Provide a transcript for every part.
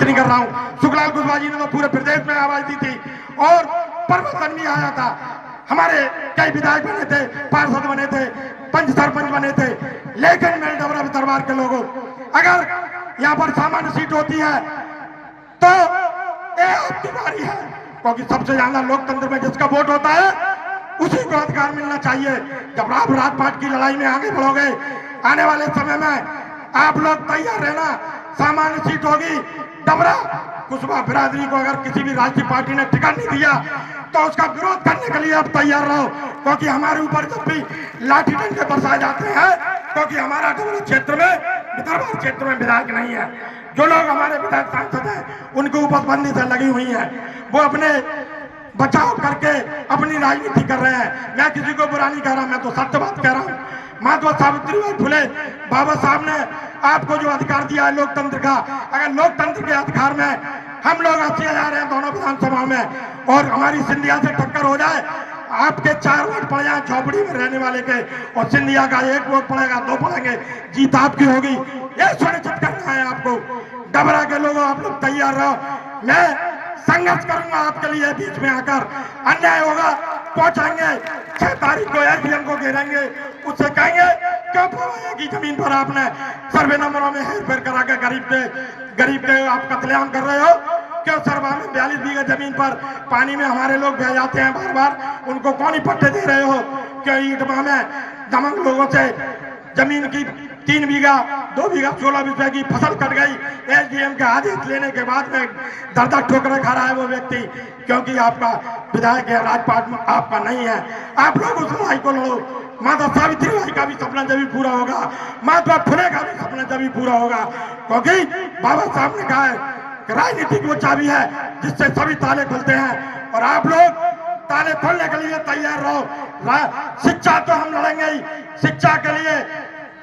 नहीं कर रहा हूँ। सुखलाल कुशवाहा जी ने तो पूरे प्रदेश में आवाज दी थी और परिवर्तन भी आया था। हमारे कई विधायक बने थे, पार्षद बने थे, पंच सरपंच बने थे, लेकिन मेरे डबरा दरबार के लोगों, अगर यहाँ पर सामान्य सीट होती है तो ये आपकी बारी है, क्योंकि सबसे ज्यादा लोकतंत्र में जिसका वोट होता है उसी को अधिकार मिलना चाहिए। जब आप राजपाट की लड़ाई में आगे बढ़ोगे, आने वाले समय में आप लोग तैयार रहना। सामान्य सीट होगी, डबरा कुशवाहा बिरादरी को अगर किसी भी राजनीतिक पार्टी ने टिकट नहीं दिया तो उसका विरोध करने के लिए आप तैयार रहो, क्योंकि हमारे ऊपर जब भी लाठी डंडे बरसाए जाते हैं, क्योंकि हमारा डबरा क्षेत्र में, दरबार क्षेत्र में विधायक नहीं है। जो लोग हमारे विधायक सांसद हैं उनके ऊपर बंदी से लगी हुई है, वो अपने बचाव करके अपनी राजनीति कर रहे हैं। मैं किसी को बुरा नहीं कह रहा, मैं तो सत्य बात कह रहा हूँ। महात्मा सावित्रीबाई फुले बाबा साहब ने आपको जो अधिकार दिया है लोकतंत्र का, अगर लोकतंत्र के अधिकार में हम लोग 80,000 हैं दोनों विधानसभाओं में और हमारी सिंधिया से टक्कर हो जाए, आपके 4 वोट पड़ जाए झोपड़ी में रहने वाले के और सिंधिया का 1 वोट पड़ेगा, 2 पड़ेंगे, जीत आपकी होगी। ये सुनिश्चित करना है आपको। डबरा के लोगों आप लोग तैयार रहो, मैं संघर्ष करूंगा आपके लिए। बीच में आकर अन्याय होगा पहुंचाएंगे, 6 तारीख को एसडीएम को घेरेंगे, उससे कहेंगे क्यों पवाया की जमीन पर आपने सर्वे नंबरों में हेरफेर करा के गरीब के आप कत्लेआम कर रहे हो। क्यों सरवा में 42 बीघा जमीन पर पानी में हमारे लोग बह जाते हैं बार बार, उनको कौन ही पट्टे दे रहे हो? क्यों ईटमा में दमंग लोगों से जमीन की 3 बीघा 2 बीघा 16 रुपए की फसल कट गई, एसडीएम के आदेश लेने के बाद में दर ठोकरे खा रहा है वो व्यक्ति, क्योंकि आपका विधायक है, राजपाट में आपका नहीं है। आप लोग उस लड़ाई को लड़ो। माता सावित्रीबाई का भी सपना जब भी पूरा होगा, महात्मा फुले का भी सपना जब भी पूरा होगा, क्योंकि बाबा साहब ने कहा है कि राजनीतिक वो चाबी है जिससे सभी ताले खुलते हैं, और आप लोग ताले खोलने के लिए तैयार रहो। शिक्षा तो हम लड़ेंगे ही, शिक्षा के लिए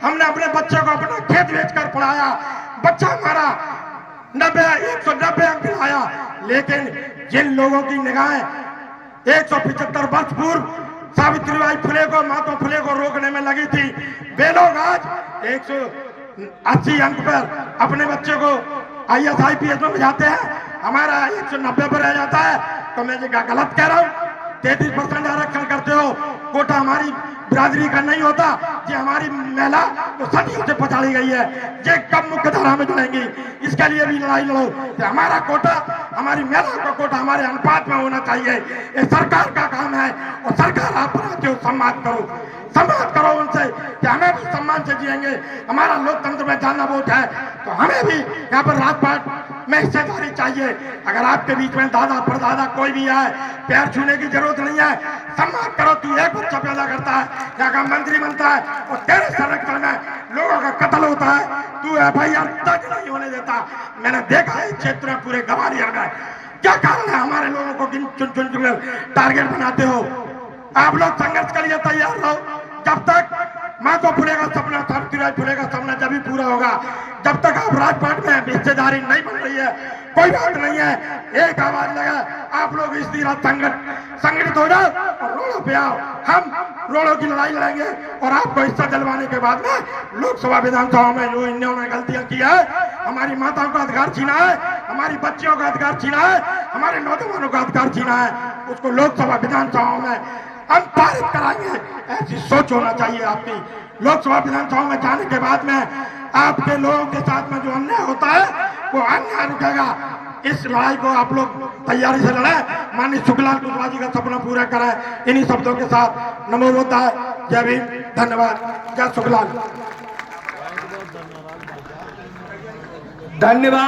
हमने अपने बच्चे को अपना खेत बेचकर पढ़ाया, बच्चा हमारा 190 अंक लाया, लेकिन जिन लोगों की निगाहें 175 वर्ष पूर्व सावित्रीबाई फुले को, महात्मा फुले को रोकने में लगी थी, वे लोग आज 180 अंक पर अपने बच्चे को IAS IPS में भेजाते हैं, हमारा 190 पर रह जाता है। तो मैं ये गलत कह रहा हूँ? 33% आरक्षण करते हो, कोटा हमारी बिरादरी का नहीं होता, ये हमारी महिला तो सदियों से पछाड़ी गई है, ये कब मुख्य धारा में जुड़ेंगी? इसके लिए भी लड़ाई लड़ो कि हमारा कोटा, हमारी महिला का कोटा हमारे अनुपात में होना चाहिए। ये सरकार का काम है और सरकार आप बनाते हो, सम्मान करो उनसे कि हमें भी सम्मान से जिएंगे। हमारा लोकतंत्र में जाना वोट है तो हमें भी यहाँ पर राजपाट में हिस्सेदारी चाहिए। अगर आपके बीच में दादा परदादा कोई भी है, पैर छूने की जरूरत नहीं है, सम्मान करो। तू एक बच्चा पैदा करता है, यहाँ का मंत्री बनता है और तेरे संरक्षण में लोगों का कत्ल होता है, तू FIR तक नहीं होने देता। मैंने देखा है क्षेत्र में, पूरे ग्वालियर में। क्या कारण है हमारे लोगों को चुन चुन टारगेट बनाते हो? आप लोग संघर्ष के लिए तैयार रहो। जब तक महात्मा फुले का सपना, सावित्रीबाई फुले का सपना जब भी पूरा होगा, जब तक आप राजपाट में हिस्सेदारी नहीं बन रही है, कोई बात नहीं है। एक आवाज लगा, आप लोग इस दिन संगठित हो जाओ और रोड़ों पे आओ। हम रोड़ों की लड़ाई लड़ेंगे और आपको हिस्सा दिलवाने के बाद में लोकसभा विधानसभा में जो इन्होंने गलतियां की है, हमारी माताओं का अधिकार छीना है, हमारी बच्चियों का अधिकार छीना है, हमारे नौजवानों का अधिकार छीना है, उसको लोकसभा विधानसभाओं में हम पारित कराएंगे। ऐसी सोच होना चाहिए आपकी। लोकसभा विधानसभा में जाने के बाद में आपके लोगों के साथ में जो अन्याय होता है वो अन्याय रुकेगा। इस लड़ाई को आप लोग तैयारी से लड़े, माननीय सुखलाल कुशवाहा जी का सपना पूरा करें। इन्हीं शब्दों के साथ नमो बुद्धाय, जय भीम, धन्यवाद, जय सुखलाल। धन्यवाद।